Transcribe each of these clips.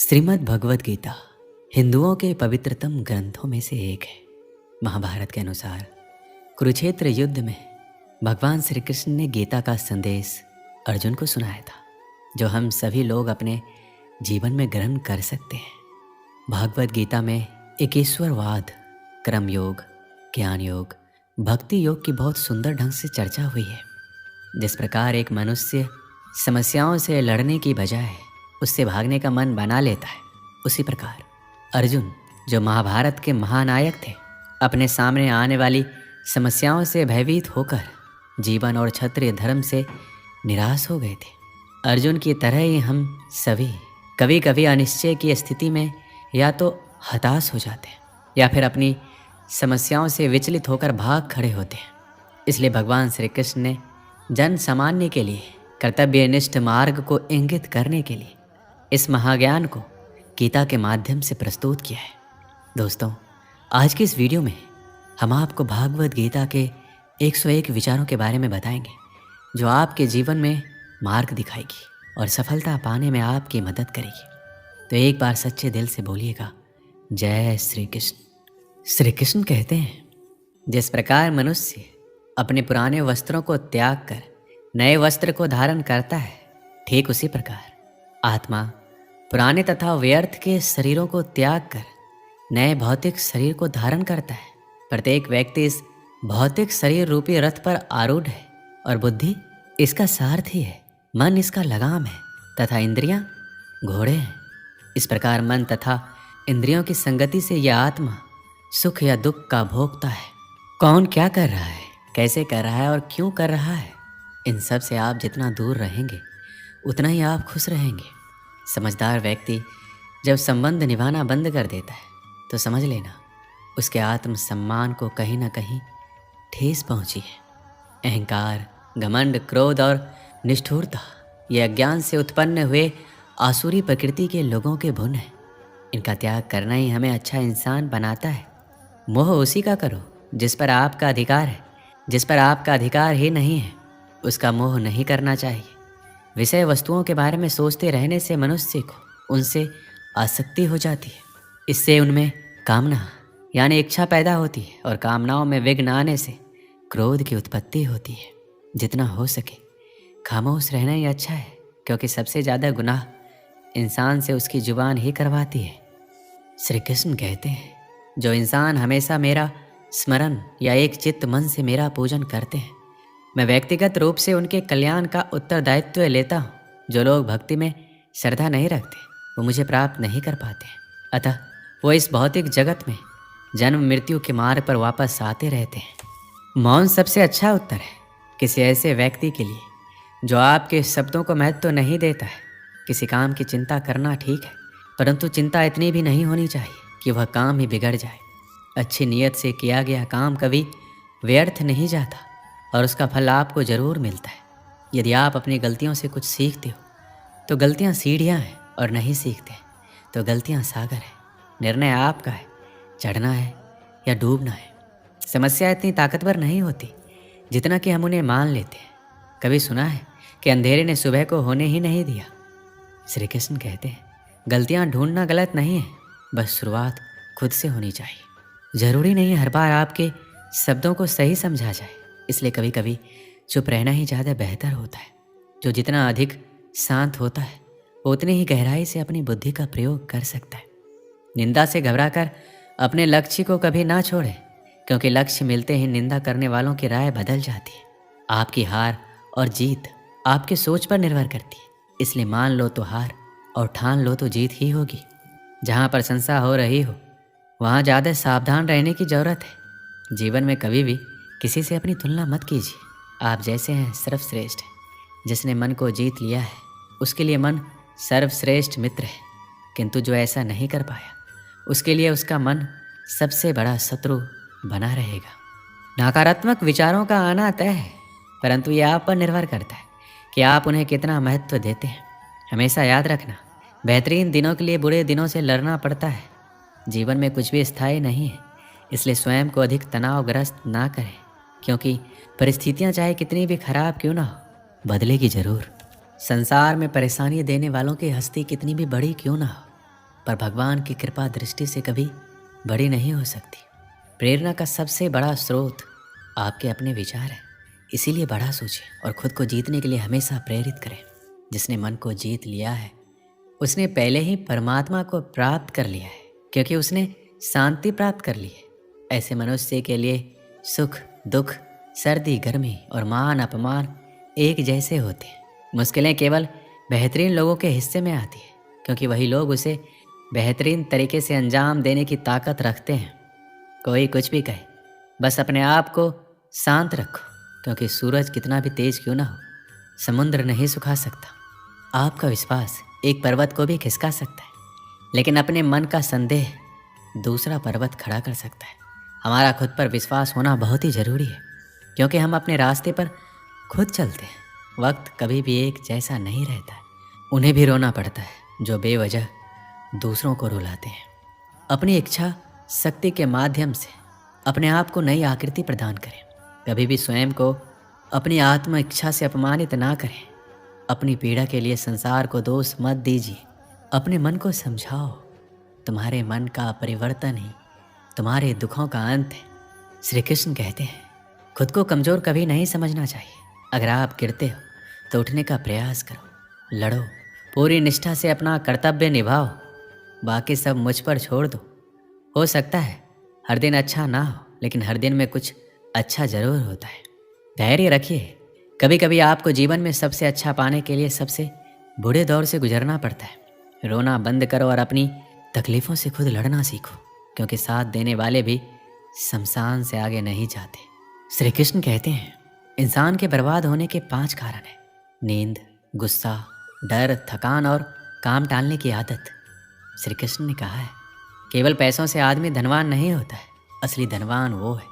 श्रीमद् भगवद गीता हिंदुओं के पवित्रतम ग्रंथों में से एक है। महाभारत के अनुसार कुरुक्षेत्र युद्ध में भगवान श्री कृष्ण ने गीता का संदेश अर्जुन को सुनाया था, जो हम सभी लोग अपने जीवन में ग्रहण कर सकते हैं। भगवद गीता में एक ईश्वरवाद, कर्म योग, ज्ञान योग, भक्ति योग की बहुत सुंदर ढंग से चर्चा हुई है। जिस प्रकार एक मनुष्य समस्याओं से लड़ने की बजाय उससे भागने का मन बना लेता है, उसी प्रकार अर्जुन, जो महाभारत के महानायक थे, अपने सामने आने वाली समस्याओं से भयभीत होकर जीवन और क्षत्रिय धर्म से निराश हो गए थे। अर्जुन की तरह ही हम सभी कभी कभी अनिश्चय की स्थिति में या तो हताश हो जाते हैं या फिर अपनी समस्याओं से विचलित होकर भाग खड़े होते हैं। इसलिए भगवान श्री कृष्ण ने जन सामान्य के लिए कर्तव्यनिष्ठ मार्ग को इंगित करने के लिए इस महाज्ञान को गीता के माध्यम से प्रस्तुत किया है। दोस्तों, आज की इस वीडियो में हम आपको भागवत गीता के 101 विचारों के बारे में बताएंगे, जो आपके जीवन में मार्ग दिखाएगी और सफलता पाने में आपकी मदद करेगी। तो एक बार सच्चे दिल से बोलिएगा, जय श्री कृष्ण। श्री कृष्ण कहते हैं, जिस प्रकार मनुष्य अपने पुराने वस्त्रों को त्याग कर नए वस्त्र को धारण करता है, ठीक उसी प्रकार आत्मा पुराने तथा व्यर्थ के शरीरों को त्याग कर नए भौतिक शरीर को धारण करता है। प्रत्येक व्यक्ति इस भौतिक शरीर रूपी रथ पर आरूढ़ है और बुद्धि इसका सारथी है, मन इसका लगाम है तथा इंद्रियां घोड़े हैं। इस प्रकार मन तथा इंद्रियों की संगति से यह आत्मा सुख या दुख का भोगता है। कौन क्या कर रहा है, कैसे कर रहा है और क्यों कर रहा है, इन सब से आप जितना दूर रहेंगे उतना ही आप खुश रहेंगे। समझदार व्यक्ति जब संबंध निभाना बंद कर देता है तो समझ लेना उसके आत्म सम्मान को कहीं ना कहीं ठेस पहुंची है। अहंकार, घमंड, क्रोध और निष्ठुरता ये अज्ञान से उत्पन्न हुए आसुरी प्रकृति के लोगों के गुण हैं। इनका त्याग करना ही हमें अच्छा इंसान बनाता है। मोह उसी का करो जिस पर आपका अधिकार है। जिस पर आपका अधिकार ही नहीं है उसका मोह नहीं करना चाहिए। विषय वस्तुओं के बारे में सोचते रहने से मनुष्य को उनसे आसक्ति हो जाती है। इससे उनमें कामना यानी इच्छा पैदा होती है और कामनाओं में विघ्न आने से क्रोध की उत्पत्ति होती है। जितना हो सके खामोश रहना ही अच्छा है, क्योंकि सबसे ज़्यादा गुनाह इंसान से उसकी जुबान ही करवाती है। श्री कृष्ण कहते हैं, जो इंसान हमेशा मेरा स्मरण या एक चित्त मन से मेरा पूजन करते हैं, मैं व्यक्तिगत रूप से उनके कल्याण का उत्तरदायित्व लेता हूँ। जो लोग भक्ति में श्रद्धा नहीं रखते वो मुझे प्राप्त नहीं कर पाते, अतः वो इस भौतिक जगत में जन्म मृत्यु के मार्ग पर वापस आते रहते हैं। मौन सबसे अच्छा उत्तर है किसी ऐसे व्यक्ति के लिए जो आपके शब्दों को महत्व तो नहीं देता है। किसी काम की चिंता करना ठीक है, परंतु चिंता इतनी भी नहीं होनी चाहिए कि वह काम ही बिगड़ जाए। अच्छी नीयत से किया गया काम कभी व्यर्थ नहीं जाता और उसका फल आपको जरूर मिलता है। यदि आप अपनी गलतियों से कुछ सीखते हो तो गलतियां सीढ़ियां हैं, और नहीं सीखते तो गलतियां सागर है। निर्णय आपका है, चढ़ना है या डूबना है। समस्या इतनी ताकतवर नहीं होती जितना कि हम उन्हें मान लेते हैं। कभी सुना है कि अंधेरे ने सुबह को होने ही नहीं दिया। श्री कृष्ण कहते हैं, गलतियां ढूंढना गलत नहीं है, बस शुरुआत खुद से होनी चाहिए। जरूरी नहीं है हर बार आपके शब्दों को सही समझा जाए, इसलिए कभी कभी चुप रहना ही ज़्यादा बेहतर होता है। जो जितना अधिक शांत होता है वो उतनी ही गहराई से अपनी बुद्धि का प्रयोग कर सकता है। निंदा से घबराकर अपने लक्ष्य को कभी ना छोड़ें, क्योंकि लक्ष्य मिलते ही निंदा करने वालों की राय बदल जाती है। आपकी हार और जीत आपके सोच पर निर्भर करती है, इसलिए मान लो तो हार और ठान लो तो जीत ही होगी। जहाँ प्रशंसा हो रही हो वहाँ ज़्यादा सावधान रहने की ज़रूरत है। जीवन में कभी भी किसी से अपनी तुलना मत कीजिए। आप जैसे हैं सर्वश्रेष्ठ है। जिसने मन को जीत लिया है उसके लिए मन सर्वश्रेष्ठ मित्र है, किंतु जो ऐसा नहीं कर पाया उसके लिए उसका मन सबसे बड़ा शत्रु बना रहेगा। नकारात्मक विचारों का आना तय है, परंतु यह आप पर निर्भर करता है कि आप उन्हें कितना महत्व देते हैं। हमेशा याद रखना, बेहतरीन दिनों के लिए बुरे दिनों से लड़ना पड़ता है। जीवन में कुछ भी स्थायी नहीं है, इसलिए स्वयं को अधिक तनावग्रस्त ना करें, क्योंकि परिस्थितियां चाहे कितनी भी खराब क्यों ना हो, बदलेगी जरूर। संसार में परेशानी देने वालों की हस्ती कितनी भी बड़ी क्यों ना हो, पर भगवान की कृपा दृष्टि से कभी बड़ी नहीं हो सकती। प्रेरणा का सबसे बड़ा स्रोत आपके अपने विचार हैं। इसीलिए बड़ा सोचें और खुद को जीतने के लिए हमेशा प्रेरित करें। जिसने मन को जीत लिया है उसने पहले ही परमात्मा को प्राप्त कर लिया है, क्योंकि उसने शांति प्राप्त कर ली है। ऐसे मनुष्य के लिए सुख दुख, सर्दी गर्मी और मान अपमान एक जैसे होते हैं। मुश्किलें केवल बेहतरीन लोगों के हिस्से में आती है, क्योंकि वही लोग उसे बेहतरीन तरीके से अंजाम देने की ताकत रखते हैं। कोई कुछ भी कहे, बस अपने आप को शांत रखो, क्योंकि सूरज कितना भी तेज क्यों ना हो, समुद्र नहीं सुखा सकता। आपका विश्वास एक पर्वत को भी खिसका सकता है, लेकिन अपने मन का संदेह दूसरा पर्वत खड़ा कर सकता है। हमारा खुद पर विश्वास होना बहुत ही ज़रूरी है, क्योंकि हम अपने रास्ते पर खुद चलते हैं। वक्त कभी भी एक जैसा नहीं रहता है। उन्हें भी रोना पड़ता है जो बेवजह दूसरों को रुलाते हैं। अपनी इच्छा शक्ति के माध्यम से अपने आप को नई आकृति प्रदान करें। कभी भी स्वयं को अपनी आत्म इच्छा से अपमानित ना करें। अपनी पीड़ा के लिए संसार को दोष मत दीजिए। अपने मन को समझाओ, तुम्हारे मन का परिवर्तन ही तुम्हारे दुखों का अंत है। श्री कृष्ण कहते हैं, खुद को कमज़ोर कभी नहीं समझना चाहिए। अगर आप गिरते हो तो उठने का प्रयास करो, लड़ो, पूरी निष्ठा से अपना कर्तव्य निभाओ, बाकी सब मुझ पर छोड़ दो। हो सकता है हर दिन अच्छा ना हो, लेकिन हर दिन में कुछ अच्छा ज़रूर होता है। धैर्य रखिए। कभी कभी आपको जीवन में सबसे अच्छा पाने के लिए सबसे बुरे दौर से गुजरना पड़ता है। रोना बंद करो और अपनी तकलीफ़ों से खुद लड़ना सीखो, क्योंकि साथ देने वाले भी शमशान से आगे नहीं जाते। श्री कृष्ण कहते हैं, इंसान के बर्बाद होने के 5 कारण हैं: नींद, गुस्सा, डर, थकान और काम टालने की आदत। श्री कृष्ण ने कहा है, केवल पैसों से आदमी धनवान नहीं होता है। असली धनवान वो है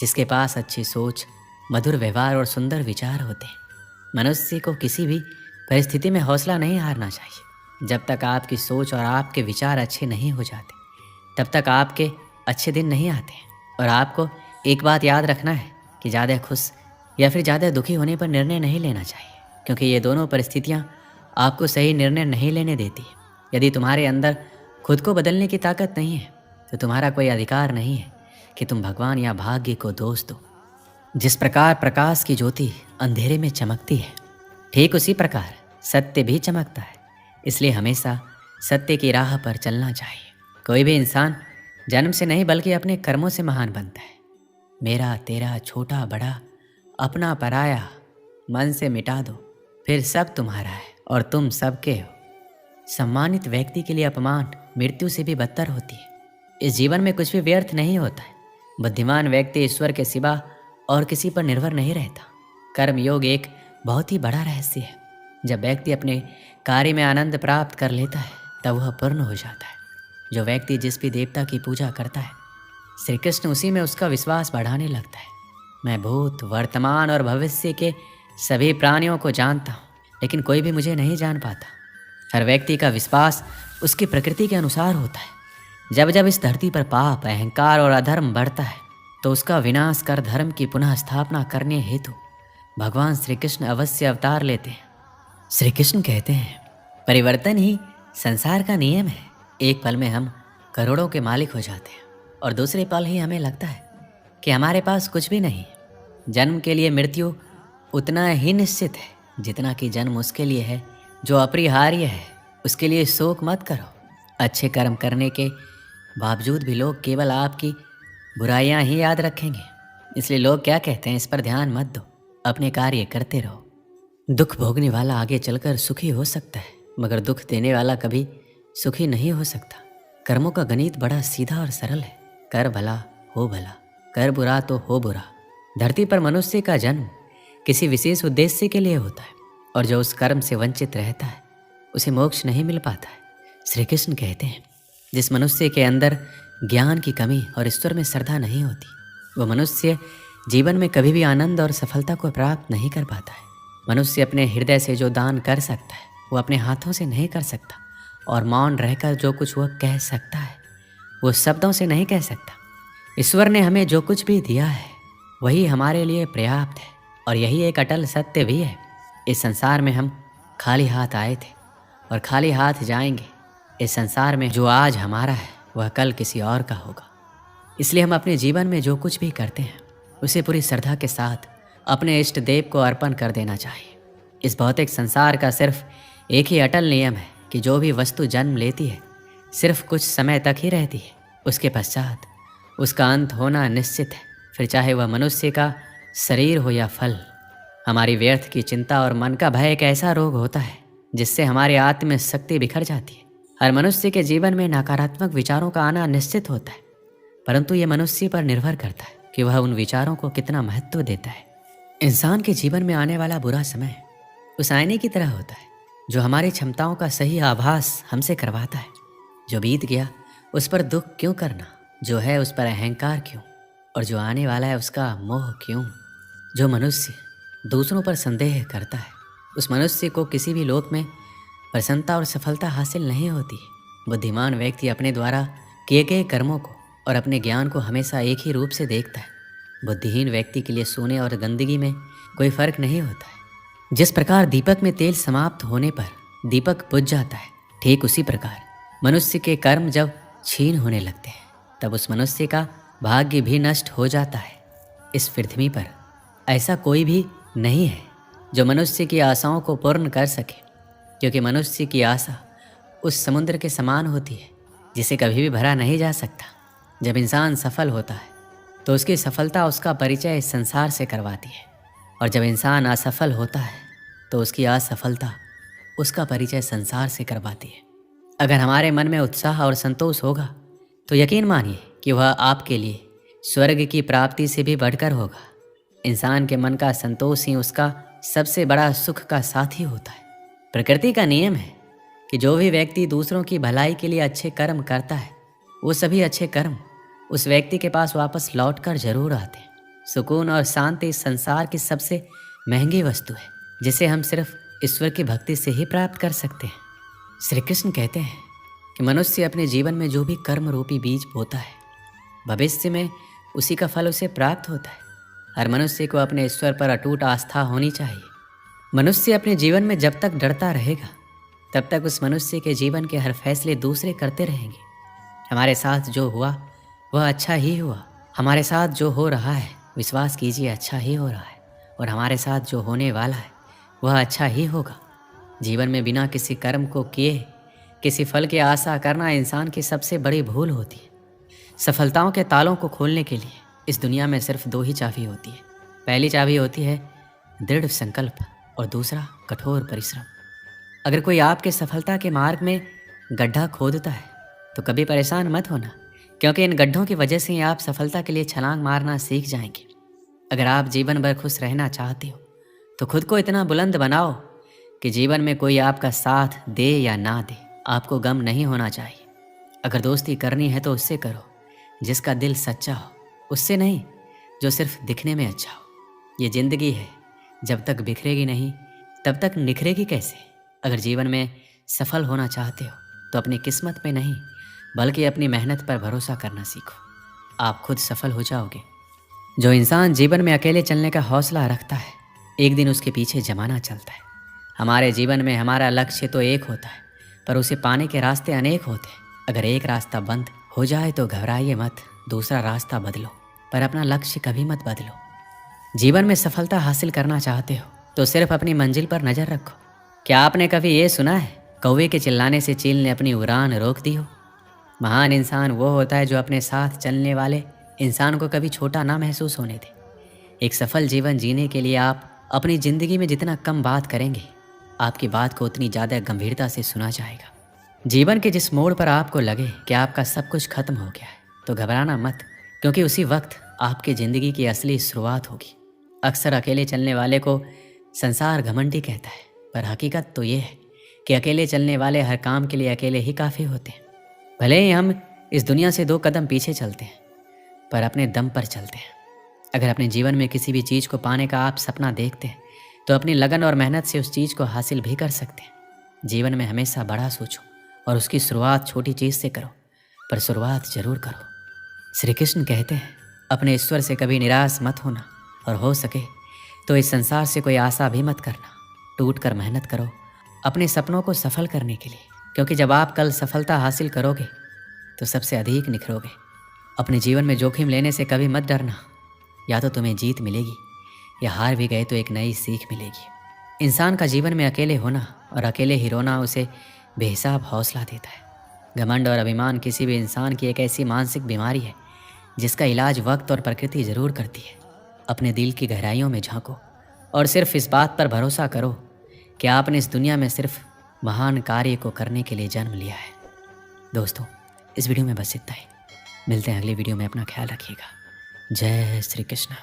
जिसके पास अच्छी सोच, मधुर व्यवहार और सुंदर विचार होते हैं। मनुष्य को किसी भी परिस्थिति में हौसला नहीं हारना चाहिए। जब तक आपकी सोच और आपके विचार अच्छे नहीं हो जाते, तब तक आपके अच्छे दिन नहीं आते। और आपको एक बात याद रखना है कि ज़्यादा खुश या फिर ज़्यादा दुखी होने पर निर्णय नहीं लेना चाहिए, क्योंकि ये दोनों परिस्थितियाँ आपको सही निर्णय नहीं लेने देती। यदि तुम्हारे अंदर खुद को बदलने की ताकत नहीं है, तो तुम्हारा कोई अधिकार नहीं है कि तुम भगवान या भाग्य को दोष दो। जिस प्रकार प्रकाश की ज्योति अंधेरे में चमकती है, ठीक उसी प्रकार सत्य भी चमकता है। इसलिए हमेशा सत्य की राह पर चलना चाहिए। कोई भी इंसान जन्म से नहीं बल्कि अपने कर्मों से महान बनता है। मेरा तेरा छोटा बड़ा अपना पराया मन से मिटा दो, फिर सब तुम्हारा है और तुम सबके हो। सम्मानित व्यक्ति के लिए अपमान मृत्यु से भी बदतर होती है। इस जीवन में कुछ भी व्यर्थ नहीं होता है। बुद्धिमान व्यक्ति ईश्वर के सिवा और किसी पर निर्भर नहीं रहता। कर्म योग एक बहुत ही बड़ा रहस्य है। जब व्यक्ति अपने कार्य में आनंद प्राप्त कर लेता है, तब वह पूर्ण हो जाता है। जो व्यक्ति जिस भी देवता की पूजा करता है, श्री कृष्ण उसी में उसका विश्वास बढ़ाने लगता है। मैं भूत, वर्तमान और भविष्य के सभी प्राणियों को जानता हूँ, लेकिन कोई भी मुझे नहीं जान पाता। हर व्यक्ति का विश्वास उसकी प्रकृति के अनुसार होता है। जब जब इस धरती पर पाप, अहंकार और अधर्म बढ़ता है, तो उसका विनाश कर धर्म की पुनः स्थापना करने हेतु भगवान श्री कृष्ण अवश्य अवतार लेते हैं। श्री कृष्ण कहते हैं, परिवर्तन ही संसार का नियम है। एक पल में हम करोड़ों के मालिक हो जाते हैं और दूसरे पल ही हमें लगता है कि हमारे पास कुछ भी नहीं। जन्म के लिए मृत्यु उतना ही निश्चित है जितना कि जन्म उसके लिए है जो अपरिहार्य है। उसके लिए शोक मत करो। अच्छे कर्म करने के बावजूद भी लोग केवल आपकी बुराइयां ही याद रखेंगे। इसलिए लोग क्या कहते हैं इस पर ध्यान मत दो, अपने कार्य करते रहो। दुख भोगने वाला आगे चलकर सुखी हो सकता है, मगर दुख देने वाला कभी सुखी नहीं हो सकता। कर्मों का गणित बड़ा सीधा और सरल है। कर भला हो भला, कर बुरा तो हो बुरा। धरती पर मनुष्य का जन्म किसी विशेष उद्देश्य के लिए होता है, और जो उस कर्म से वंचित रहता है उसे मोक्ष नहीं मिल पाता है। श्री कृष्ण कहते हैं, जिस मनुष्य के अंदर ज्ञान की कमी और ईश्वर में श्रद्धा नहीं होती, वो मनुष्य जीवन में कभी भी आनंद और सफलता को प्राप्त नहीं कर पाता है। मनुष्य अपने हृदय से जो दान कर सकता है वो अपने हाथों से नहीं कर सकता, और मौन रहकर जो कुछ वह कह सकता है वो शब्दों से नहीं कह सकता। ईश्वर ने हमें जो कुछ भी दिया है वही हमारे लिए पर्याप्त है, और यही एक अटल सत्य भी है। इस संसार में हम खाली हाथ आए थे और खाली हाथ जाएंगे। इस संसार में जो आज हमारा है वह कल किसी और का होगा। इसलिए हम अपने जीवन में जो कुछ भी करते हैं उसे पूरी श्रद्धा के साथ अपने इष्ट देव को अर्पण कर देना चाहिए। इस भौतिक संसार का सिर्फ एक ही अटल नियम है कि जो भी वस्तु जन्म लेती है सिर्फ कुछ समय तक ही रहती है, उसके पश्चात उसका अंत होना निश्चित है। फिर चाहे वह मनुष्य का शरीर हो या फल। हमारी व्यर्थ की चिंता और मन का भय एक ऐसा रोग होता है जिससे हमारी आत्म शक्ति बिखर जाती है। हर मनुष्य के जीवन में नकारात्मक विचारों का आना निश्चित होता है, परंतु ये मनुष्य पर निर्भर करता है कि वह उन विचारों को कितना महत्व देता है। इंसान के जीवन में आने वाला बुरा समय उस आईने की तरह होता है जो हमारी क्षमताओं का सही आभास हमसे करवाता है। जो बीत गया उस पर दुख क्यों करना, जो है उस पर अहंकार क्यों, और जो आने वाला है उसका मोह क्यों। जो मनुष्य दूसरों पर संदेह करता है उस मनुष्य को किसी भी लोक में प्रसन्नता और सफलता हासिल नहीं होती। बुद्धिमान व्यक्ति अपने द्वारा किए गए कर्मों को और अपने ज्ञान को हमेशा एक ही रूप से देखता है। बुद्धिहीन व्यक्ति के लिए सोने और गंदगी में कोई फर्क नहीं होता है। जिस प्रकार दीपक में तेल समाप्त होने पर दीपक बुझ जाता है, ठीक उसी प्रकार मनुष्य के कर्म जब छीन होने लगते हैं तब उस मनुष्य का भाग्य भी नष्ट हो जाता है। इस पृथ्वी पर ऐसा कोई भी नहीं है जो मनुष्य की आशाओं को पूर्ण कर सके, क्योंकि मनुष्य की आशा उस समुद्र के समान होती है जिसे कभी भी भरा नहीं जा सकता। जब इंसान सफल होता है तो उसकी सफलता उसका परिचय इस संसार से करवाती है, और जब इंसान असफल होता है तो उसकी असफलता उसका परिचय संसार से करवाती है। अगर हमारे मन में उत्साह और संतोष होगा तो यकीन मानिए कि वह आपके लिए स्वर्ग की प्राप्ति से भी बढ़कर होगा। इंसान के मन का संतोष ही उसका सबसे बड़ा सुख का साथी होता है। प्रकृति का नियम है कि जो भी व्यक्ति दूसरों की भलाई के लिए अच्छे कर्म करता है वो सभी अच्छे कर्म उस व्यक्ति के पास वापस लौटकर जरूर आते हैं। सुकून और शांति इस संसार की सबसे महंगी वस्तु है जिसे हम सिर्फ ईश्वर की भक्ति से ही प्राप्त कर सकते हैं। श्री कृष्ण कहते हैं कि मनुष्य अपने जीवन में जो भी कर्म रूपी बीज बोता है भविष्य में उसी का फल उसे प्राप्त होता है। हर मनुष्य को अपने ईश्वर पर अटूट आस्था होनी चाहिए। मनुष्य अपने जीवन में जब तक डरता रहेगा तब तक उस मनुष्य के जीवन के हर फैसले दूसरे करते रहेंगे। हमारे साथ जो हुआ वह अच्छा ही हुआ, हमारे साथ जो हो रहा है विश्वास कीजिए अच्छा ही हो रहा है, और हमारे साथ जो होने वाला है वह अच्छा ही होगा। जीवन में बिना किसी कर्म को किए किसी फल की आशा करना इंसान की सबसे बड़ी भूल होती है। सफलताओं के तालों को खोलने के लिए इस दुनिया में सिर्फ दो ही चाबी होती है। पहली चाबी होती है दृढ़ संकल्प और दूसरा कठोर परिश्रम। अगर कोई आपके सफलता के मार्ग में गड्ढा खोदता है तो कभी परेशान मत होना, क्योंकि इन गड्ढों की वजह से ही आप सफलता के लिए छलांग मारना सीख जाएंगे। अगर आप जीवन भर खुश रहना चाहते हो तो खुद को इतना बुलंद बनाओ कि जीवन में कोई आपका साथ दे या ना दे आपको गम नहीं होना चाहिए। अगर दोस्ती करनी है तो उससे करो जिसका दिल सच्चा हो, उससे नहीं जो सिर्फ दिखने में अच्छा हो। ये जिंदगी है, जब तक बिखरेगी नहीं तब तक निखरेगी कैसे। अगर जीवन में सफल होना चाहते हो तो अपनी किस्मत पे नहीं बल्कि अपनी मेहनत पर भरोसा करना सीखो। आप खुद सफल हो जाओगे। जो इंसान जीवन में अकेले चलने का हौसला रखता है एक दिन उसके पीछे जमाना चलता है। हमारे जीवन में हमारा लक्ष्य तो एक होता है पर उसे पाने के रास्ते अनेक होते हैं। अगर एक रास्ता बंद हो जाए तो घबराइए मत, दूसरा रास्ता बदलो, पर अपना लक्ष्य कभी मत बदलो। जीवन में सफलता हासिल करना चाहते हो तो सिर्फ अपनी मंजिल पर नजर रखो। क्या आपने कभी ये सुना है कौवे के चिल्लाने से चील ने अपनी उड़ान रोक दी हो? महान इंसान वो होता है जो अपने साथ चलने वाले इंसान को कभी छोटा ना महसूस होने दे। एक सफल जीवन जीने के लिए आप अपनी ज़िंदगी में जितना कम बात करेंगे आपकी बात को उतनी ज़्यादा गंभीरता से सुना जाएगा। जीवन के जिस मोड़ पर आपको लगे कि आपका सब कुछ खत्म हो गया है तो घबराना मत, क्योंकि उसी वक्त आपकी ज़िंदगी की असली शुरुआत होगी। अक्सर अकेले चलने वाले को संसार घमंडी कहता है, पर हकीकत तो ये है कि अकेले चलने वाले हर काम के लिए अकेले ही काफ़ी होते हैं। भले ही हम इस दुनिया से 2 कदम पीछे चलते हैं पर अपने दम पर चलते हैं। अगर अपने जीवन में किसी भी चीज़ को पाने का आप सपना देखते हैं तो अपनी लगन और मेहनत से उस चीज़ को हासिल भी कर सकते हैं। जीवन में हमेशा बड़ा सोचो और उसकी शुरुआत छोटी चीज़ से करो, पर शुरुआत जरूर करो। श्री कृष्ण कहते हैं अपने ईश्वर से कभी निराश मत होना, और हो सके तो इस संसार से कोई आशा भी मत करना। टूट कर मेहनत करो अपने सपनों को सफल करने के लिए। क्योंकि जब आप कल सफलता हासिल करोगे तो सबसे अधिक निखरोगे। अपने जीवन में जोखिम लेने से कभी मत डरना। या तो तुम्हें जीत मिलेगी या हार भी गए तो एक नई सीख मिलेगी। इंसान का जीवन में अकेले होना और अकेले ही रोना उसे बेहिसाब हौसला देता है। घमंड और अभिमान किसी भी इंसान की एक ऐसी मानसिक बीमारी है जिसका इलाज वक्त और प्रकृति ज़रूर करती है। अपने दिल की गहराइयों में झांको और सिर्फ इस बात पर भरोसा करो कि आपने इस दुनिया में सिर्फ महान कार्य को करने के लिए जन्म लिया है। दोस्तों, इस वीडियो में बस इतना ही। मिलते हैं अगले वीडियो में। अपना ख्याल रखिएगा। जय श्री कृष्ण।